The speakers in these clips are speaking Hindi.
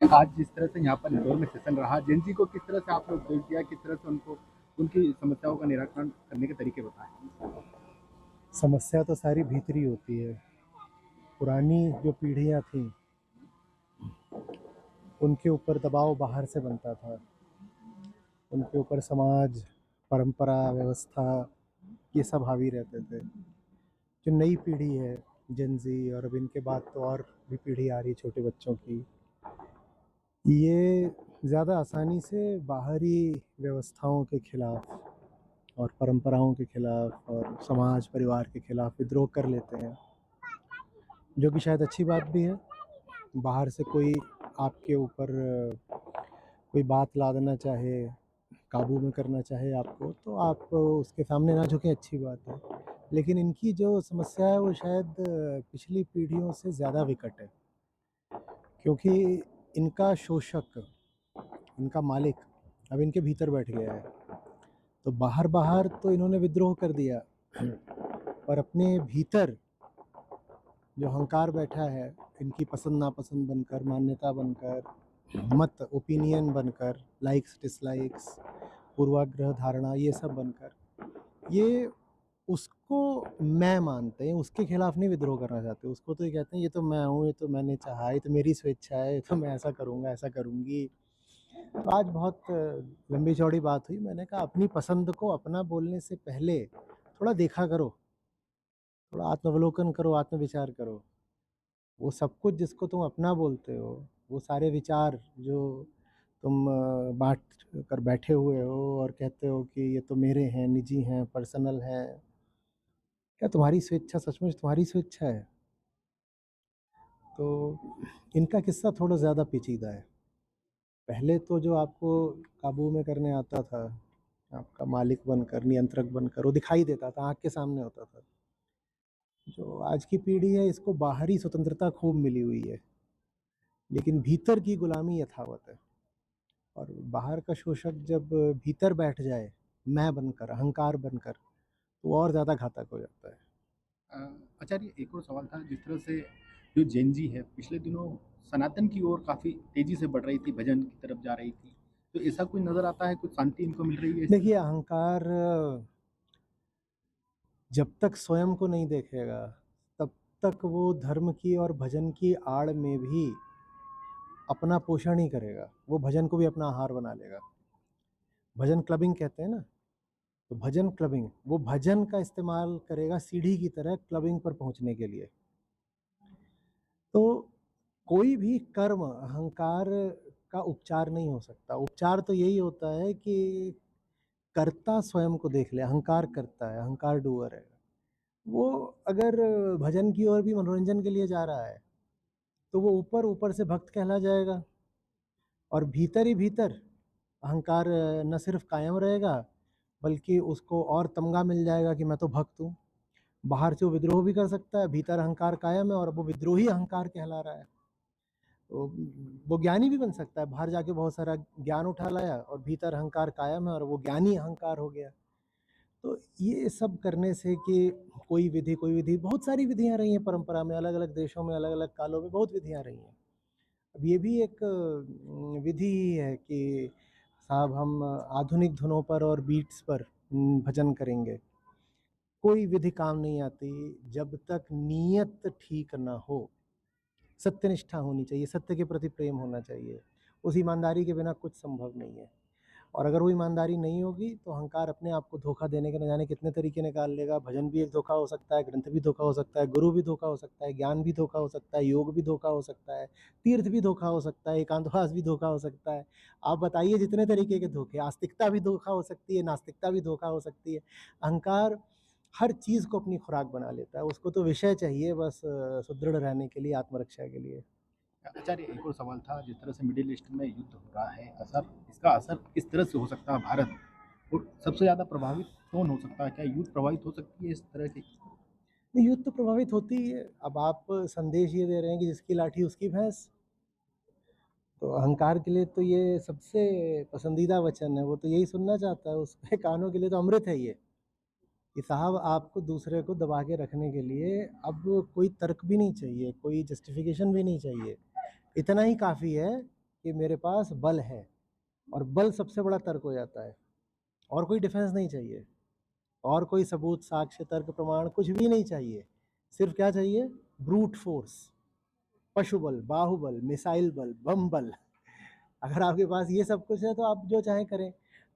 आज जिस तरह से यहाँ पर इंदौर में सेशन रहा, जेनजी को किस तरह से आपने उपदेश दिया, किस तरह से उनको उनकी समस्याओं का निराकरण करने के तरीके बताएं? समस्या तो सारी भीतरी होती है। पुरानी जो पीढ़ियाँ थीं, उनके ऊपर दबाव बाहर से बनता था। उनके ऊपर समाज, परंपरा, व्यवस्था ये सब हावी रहते थे। जो नई पीढ़ी है, जेन ज़ी, और अब इनके बाद तो और भी पीढ़ी आ रही है छोटे बच्चों की, ये ज़्यादा आसानी से बाहरी व्यवस्थाओं के खिलाफ और परंपराओं के खिलाफ और समाज परिवार के खिलाफ विद्रोह कर लेते हैं, जो कि शायद अच्छी बात भी है। बाहर से कोई आपके ऊपर कोई बात ला देना चाहे, काबू में करना चाहे आपको, तो आप उसके सामने ना झुकें, अच्छी बात है। लेकिन इनकी जो समस्या है वो शायद पिछली पीढ़ियों से ज़्यादा विकट है, क्योंकि इनका शोषक, इनका मालिक अब इनके भीतर बैठ गया है। तो बाहर बाहर तो इन्होंने विद्रोह कर दिया, पर अपने भीतर जो अहंकार बैठा है, इनकी पसंद नापसंद बनकर, मान्यता बनकर, मत ओपिनियन बनकर, लाइक्स डिसलाइक्स, पूर्वाग्रह धारणा, ये सब बनकर, ये उसको मैं मानते हैं, उसके खिलाफ नहीं विद्रोह करना चाहते। उसको तो ये कहते हैं ये तो मैं हूँ, ये तो मैंने चाहा, ये तो मेरी स्वेच्छा है, ये तो मैं ऐसा करूँगा, ऐसा करूँगी। तो आज बहुत लंबी चौड़ी बात हुई। मैंने कहा अपनी पसंद को अपना बोलने से पहले थोड़ा देखा करो, थोड़ा आत्मावलोकन करो, आत्मविचार करो। वो सब कुछ जिसको तुम अपना बोलते हो, वो सारे विचार जो तुम बाँट कर बैठे हुए हो और कहते हो कि ये तो मेरे हैं, निजी हैं, पर्सनल हैं, क्या तुम्हारी स्वेच्छा सचमुच तुम्हारी स्वेच्छा है? तो इनका किस्सा थोड़ा ज़्यादा पेचीदा है। पहले तो जो आपको काबू में करने आता था, आपका मालिक बनकर, नियंत्रक बनकर, वो दिखाई देता था, आँख के सामने होता था। जो आज की पीढ़ी है, इसको बाहरी स्वतंत्रता खूब मिली हुई है, लेकिन भीतर की गुलामी यथावत है। और बाहर का शोषक जब भीतर बैठ जाए, मैं बनकर, अहंकार बनकर, तो और ज़्यादा घातक हो जाता है। अ, आचार्य, एक और सवाल था, जिस तरह से जो जेनजी है पिछले दिनों सनातन की ओर काफ़ी तेज़ी से बढ़ रही थी, भजन की तरफ जा रही थी, तो ऐसा कुछ नज़र आता है, कुछ शांति इनको मिल रही है इस तरह देखिए, से? अहंकार जब तक स्वयं को नहीं देखेगा, तब तक वो धर्म की और भजन की आड़ में भी अपना पोषण ही करेगा। वो भजन को भी अपना आहार बना लेगा। भजन क्लबिंग कहते हैं ना, तो भजन क्लबिंग, वो भजन का इस्तेमाल करेगा सीढ़ी की तरह क्लबिंग पर पहुंचने के लिए। तो कोई भी कर्म अहंकार का उपचार नहीं हो सकता। उपचार तो यही होता है कि कर्ता स्वयं को देख ले, अहंकार करता है, अहंकार डूअर है। वो अगर भजन की ओर भी मनोरंजन के लिए जा रहा है, तो वो ऊपर ऊपर से भक्त कहला जाएगा, और भीतर ही भीतर अहंकार न सिर्फ कायम रहेगा, बल्कि उसको और तमगा मिल जाएगा कि मैं तो भक्त हूँ। बाहर से वो विद्रोह भी कर सकता है, भीतर अहंकार कायम है और वो विद्रोही अहंकार कहला रहा है। तो वो ज्ञानी भी बन सकता है, बाहर जाके बहुत सारा ज्ञान उठा लाया और भीतर अहंकार कायम है और वो ज्ञानी अहंकार हो गया। तो ये सब करने से कि कोई विधि, बहुत सारी विधियां रही हैं परंपरा में, अलग अलग देशों में, अलग अलग कालों में बहुत विधियां रही हैं। अब ये भी एक विधि ही है कि साहब हम आधुनिक धुनों पर और बीट्स पर भजन करेंगे। कोई विधि काम नहीं आती जब तक नीयत ठीक ना हो। सत्यनिष्ठा होनी चाहिए, सत्य के प्रति प्रेम होना चाहिए। उस ईमानदारी के बिना कुछ संभव नहीं है। और अगर वो ईमानदारी नहीं होगी तो अहंकार अपने आप को धोखा देने के न जाने कितने तरीके निकाल लेगा। भजन भी एक धोखा हो सकता है, ग्रंथ भी धोखा हो सकता है, गुरु भी धोखा हो सकता है, ज्ञान भी धोखा हो सकता है, योग भी धोखा हो सकता है, तीर्थ भी धोखा हो सकता है, एकांतवास भी धोखा हो सकता है। आप बताइए जितने तरीके के धोखे, आस्तिकता भी धोखा हो सकती है, नास्तिकता भी धोखा हो सकती है। अहंकार हर चीज़ को अपनी खुराक बना लेता है। उसको तो विषय चाहिए बस सुदृढ़ रहने के लिए, आत्मरक्षा के लिए। आचार्य, एक और सवाल था, जिस तरह से मिडिल ईस्ट में युद्ध हो रहा है, असर इसका असर किस तरह से हो सकता है भारत, और सबसे ज़्यादा प्रभावित कौन हो सकता है? क्या युद्ध प्रभावित हो सकती है इस तरह की? नहीं, युद्ध तो प्रभावित होती ही है। अब आप संदेश ये दे रहे हैं कि जिसकी लाठी उसकी भैंस। तो अहंकार के लिए तो ये सबसे पसंदीदा वचन है, वो तो यही सुनना चाहता है। उसके कानों के लिए तो अमृत है ये, कि साहब आपको दूसरे को दबा के रखने के लिए अब कोई तर्क भी नहीं चाहिए, कोई जस्टिफिकेशन भी नहीं चाहिए। इतना ही काफ़ी है कि मेरे पास बल है, और बल सबसे बड़ा तर्क हो जाता है, और कोई डिफेंस नहीं चाहिए, और कोई सबूत, साक्ष्य, तर्क, प्रमाण कुछ भी नहीं चाहिए। सिर्फ क्या चाहिए? ब्रूट फोर्स, पशु बल, बाहुबल, मिसाइल बल, बम बल। अगर आपके पास ये सब कुछ है तो आप जो चाहें करें।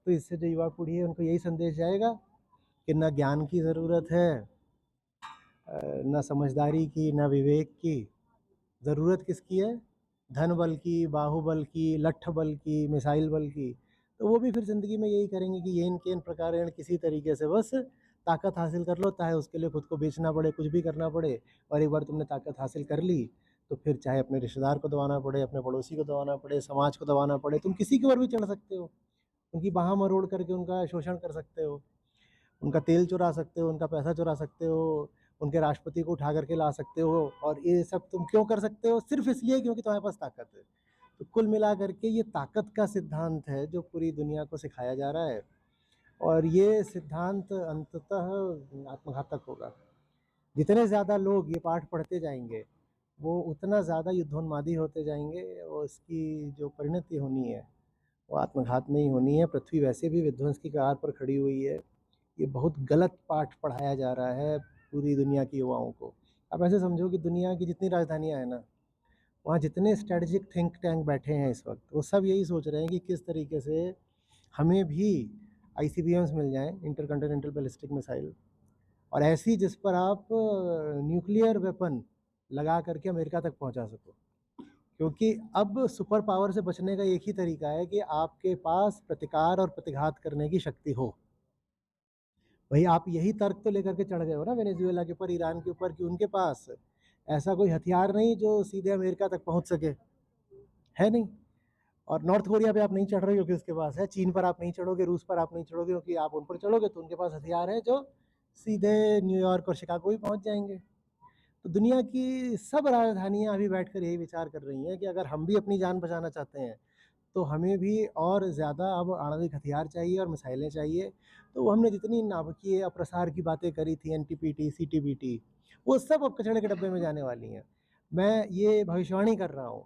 तो इससे जो युवा पीढ़ी है उनको यही संदेश जाएगा कि न ज्ञान की ज़रूरत है, न समझदारी की, न विवेक की। ज़रूरत किसकी है? धन बल की, बाहुबल की, लठ बल की, मिसाइल बल की। तो वो भी फिर ज़िंदगी में यही करेंगे कि येन केन प्रकारेण किसी तरीके से बस ताकत हासिल कर लो, चाहे उसके लिए खुद को बेचना पड़े, कुछ भी करना पड़े। और एक बार तुमने ताकत हासिल कर ली तो फिर चाहे अपने रिश्तेदार को दबाना पड़े, अपने पड़ोसी को दबाना पड़े, समाज को दबाना पड़े, तुम किसी के ऊपर भी चढ़ सकते हो, उनकी बाह मरोड़ करके उनका शोषण कर सकते हो, उनका तेल चुरा सकते हो, उनका पैसा चुरा सकते हो, उनके राष्ट्रपति को उठा करके ला सकते हो। और ये सब तुम क्यों कर सकते हो? सिर्फ इसलिए क्योंकि तुम्हारे पास ताकत है। तो कुल मिला करके ये ताकत का सिद्धांत है जो पूरी दुनिया को सिखाया जा रहा है, और ये सिद्धांत अंततः आत्मघातक होगा। जितने ज़्यादा लोग ये पाठ पढ़ते जाएंगे वो उतना ज़्यादा युद्धोन्मादी होते जाएंगे, और इसकी जो परिणति होनी है वो आत्मघात में ही होनी है। पृथ्वी वैसे भी विध्वंस की कगार पर खड़ी हुई है। ये बहुत गलत पाठ पढ़ाया जा रहा है पूरी दुनिया के युवाओं को। आप ऐसे समझो कि दुनिया की जितनी राजधानियाँ हैं ना, वहाँ जितने स्ट्रेटजिक थिंक टैंक बैठे हैं इस वक्त, वो सब यही सोच रहे हैं कि किस तरीके से हमें भी ICBMs मिल जाएं, इंटरकंटिनेंटल बैलिस्टिक मिसाइल, और ऐसी जिस पर आप न्यूक्लियर वेपन लगा करके अमेरिका तक पहुंचा सको। क्योंकि अब सुपर पावर से बचने का एक ही तरीका है कि आपके पास प्रतिकार और प्रतिघात करने की शक्ति हो। भाई आप यही तर्क तो लेकर के चढ़ गए हो ना वेनेजुएला के ऊपर, ईरान के ऊपर, कि उनके पास ऐसा कोई हथियार नहीं जो सीधे अमेरिका तक पहुंच सके, है नहीं। और नॉर्थ कोरिया पे आप नहीं चढ़ रहे हो क्योंकि उसके पास है, चीन पर आप नहीं चढ़ोगे, रूस पर आप नहीं चढ़ोगे क्योंकि आप उन पर चढ़ोगे तो उनके पास हथियार है जो सीधे न्यूयॉर्क और शिकागो भी पहुंच जाएंगे। तो दुनिया की सब राजधानियां अभी बैठकर यही विचार कर रही हैं कि अगर हम भी अपनी जान बचाना चाहते हैं तो हमें भी और ज़्यादा अब आणविक हथियार चाहिए और मिसाइलें चाहिए। तो हमने जितनी नाभिकीय अप्रसार की बातें करी थी, NPT, CTBT, वो सब अब कचड़े के डब्बे में जाने वाली हैं। मैं ये भविष्यवाणी कर रहा हूँ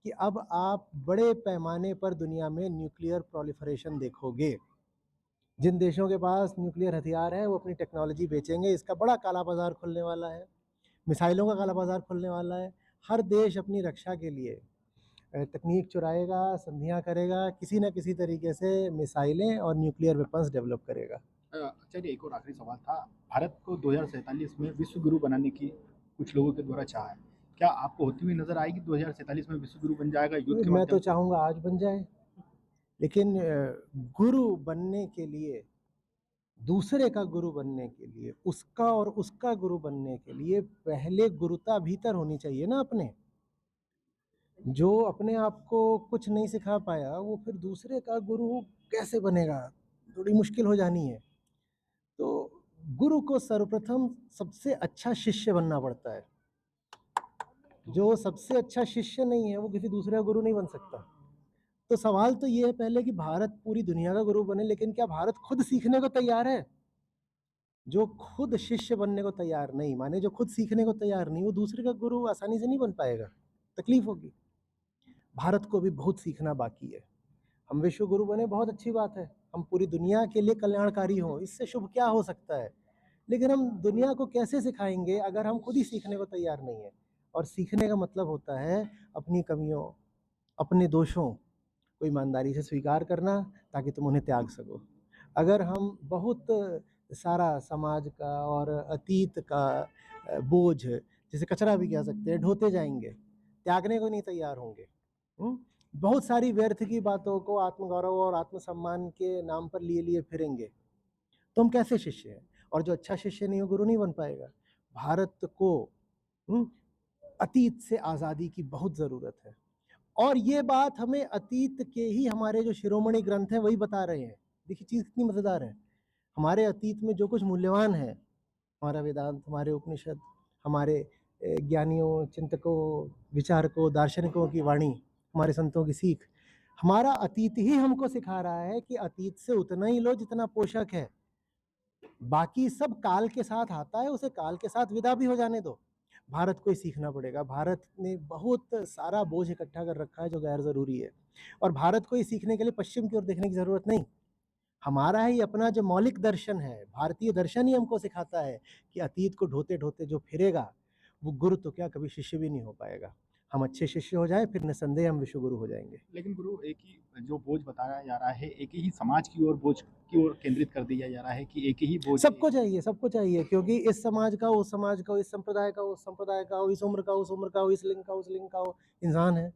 कि अब आप बड़े पैमाने पर दुनिया में न्यूक्लियर प्रोलिफरेशन देखोगे। जिन देशों के पास न्यूक्लियर हथियार है वो अपनी टेक्नोलॉजी बेचेंगे, इसका बड़ा काला बाजार खुलने वाला है, मिसाइलों का काला बाजार खुलने वाला है। हर देश अपनी रक्षा के लिए तकनीक चुराएगा, संधियाँ करेगा, किसी न किसी तरीके से मिसाइलें और न्यूक्लियर वेपन्स डेवलप करेगा। आचार्य एक और आखिरी सवाल था, भारत को 2047 में विश्व गुरु बनाने की कुछ लोगों के द्वारा चाह है, क्या आपको होती हुई नजर आएगी 2047 में विश्व गुरु बन जाएगा युद्ध के मैं माध्यम तो से? चाहूँगा आज बन जाए, लेकिन गुरु बनने के लिए, दूसरे का गुरु बनने के लिए, उसका और उसका गुरु बनने के लिए पहले गुरुता भीतर होनी चाहिए ना अपने। जो अपने आप को कुछ नहीं सिखा पाया वो फिर दूसरे का गुरु कैसे बनेगा? थोड़ी मुश्किल हो जानी है। तो गुरु को सर्वप्रथम सबसे अच्छा शिष्य बनना पड़ता है। जो सबसे अच्छा शिष्य नहीं है वो किसी दूसरे का गुरु नहीं बन सकता। तो सवाल तो ये है पहले कि भारत पूरी दुनिया का गुरु बने, लेकिन क्या भारत खुद सीखने को तैयार है? जो खुद शिष्य बनने को तैयार नहीं, माने जो खुद सीखने को तैयार नहीं, वो दूसरे का गुरु आसानी से नहीं बन पाएगा, तकलीफ होगी। भारत को भी बहुत सीखना बाकी है। हम विश्व गुरु बने, बहुत अच्छी बात है, हम पूरी दुनिया के लिए कल्याणकारी हों, इससे शुभ क्या हो सकता है। लेकिन हम दुनिया को कैसे सिखाएंगे अगर हम खुद ही सीखने को तैयार नहीं है? और सीखने का मतलब होता है अपनी कमियों, अपने दोषों को ईमानदारी से स्वीकार करना ताकि तुम उन्हें त्याग सको। अगर हम बहुत सारा समाज का और अतीत का बोझ, जिसे कचरा भी कह सकते हैं, ढोते जाएंगे, त्यागने को नहीं तैयार होंगे, बहुत सारी व्यर्थ की बातों को आत्मगौरव और आत्मसम्मान के नाम पर लिए लिए फिरेंगे, तो हम कैसे शिष्य हैं? और जो अच्छा शिष्य नहीं हो गुरु नहीं बन पाएगा। भारत को अतीत से आज़ादी की बहुत ज़रूरत है, और ये बात हमें अतीत के ही हमारे जो शिरोमणि ग्रंथ हैं वही बता रहे हैं। देखिए चीज़ कितनी मज़ेदार है। हमारे अतीत में जो कुछ मूल्यवान है, हमारा वेदांत, हमारे उपनिषद, हमारे ज्ञानियों, चिंतकों, विचारकों, दार्शनिकों की वाणी, हमारे संतों की सीख, हमारा अतीत ही हमको सिखा रहा है कि अतीत से उतना ही लो जितना पोषक है। बाकी सब काल के साथ आता है, उसे काल के साथ विदा भी हो जाने दो। भारत को ही सीखना पड़ेगा। भारत ने बहुत सारा बोझ इकट्ठा कर रखा है जो गैर ज़रूरी है, और भारत को ही सीखने के लिए पश्चिम की ओर देखने की ज़रूरत नहीं। हमारा ही अपना जो मौलिक दर्शन है, भारतीय दर्शन ही हमको सिखाता है कि अतीत को ढोते-ढोते जो फिरेगा, वो गुरु तो क्या कभी शिष्य भी नहीं हो पाएगा। हम अच्छे शिष्य हो जाएँ, फिर निस्संदेह हम विश्व गुरु हो जाएँगे। लेकिन गुरु एक ही जो बोझ बताया जा रहा है, एक ही समाज की ओर बोझ की ओर केंद्रित कर दिया जा रहा है कि एक ही बोझ है। सबको चाहिए, क्योंकि इस समाज का, उस समाज का, इस संप्रदाय का, उस संप्रदाय का, इस उम्र का, उस उम्र का, इस लिंग का, उस लिंग का, इंसान है,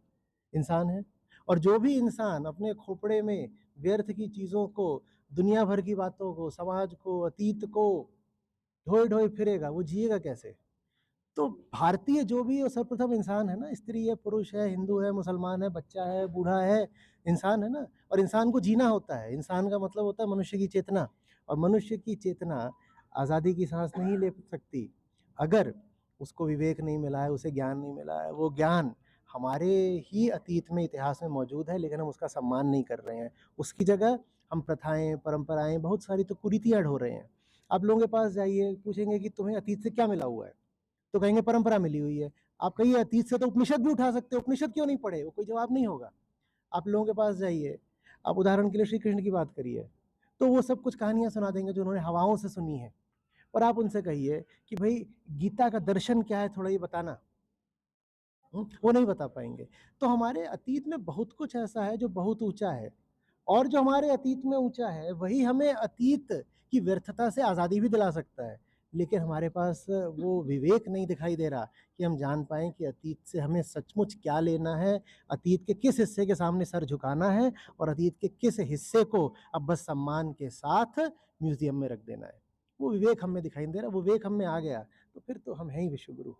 इंसान है। और जो भी इंसान अपने खोपड़े में व्यर्थ की चीज़ों को, दुनिया भर की बातों को, समाज को, अतीत को ढोए-ढोए फिरेगा, वो जिएगा कैसे? तो भारतीय जो भी वो सर्वप्रथम इंसान है ना, स्त्री है, पुरुष है, हिंदू है, मुसलमान है, बच्चा है, बूढ़ा है, इंसान है ना। और इंसान को जीना होता है, इंसान का मतलब होता है मनुष्य की चेतना, और मनुष्य की चेतना आज़ादी की सांस नहीं ले सकती अगर उसको विवेक नहीं मिला है, उसे ज्ञान नहीं मिला है। वो ज्ञान हमारे ही अतीत में, इतिहास में मौजूद है, लेकिन हम उसका सम्मान नहीं कर रहे हैं। उसकी जगह हम प्रथाएं, परंपराएं, बहुत सारी तो कुरीतियां ढो रहे हैं। आप लोगों के पास जाइए, पूछेंगे कि तुम्हें अतीत से क्या मिला हुआ है, तो कहेंगे परंपरा मिली हुई है। आप कहिए अतीत से तो उपनिषद भी उठा सकते हो, उपनिषद क्यों नहीं पढ़े, वो कोई जवाब नहीं होगा। आप लोगों के पास जाइए, आप उदाहरण के लिए श्री कृष्ण की बात करिए, तो वो सब कुछ कहानियां सुना देंगे जो उन्होंने हवाओं से सुनी है। और आप उनसे कहिए कि भाई गीता का दर्शन क्या है, थोड़ा ये बताना, वो नहीं बता पाएंगे। तो हमारे अतीत में बहुत कुछ ऐसा है जो बहुत ऊंचा है, और जो हमारे अतीत में ऊंचा है वही हमें अतीत की व्यर्थता से आज़ादी भी दिला सकता है। लेकिन हमारे पास वो विवेक नहीं दिखाई दे रहा कि हम जान पाएँ कि अतीत से हमें सचमुच क्या लेना है, अतीत के किस हिस्से के सामने सर झुकाना है, और अतीत के किस हिस्से को अब बस सम्मान के साथ म्यूज़ियम में रख देना है। वो विवेक हम में दिखाई नहीं दे रहा, वो विवेक हम में आ गया, तो फिर तो हम हैं ही विश्व गुरु।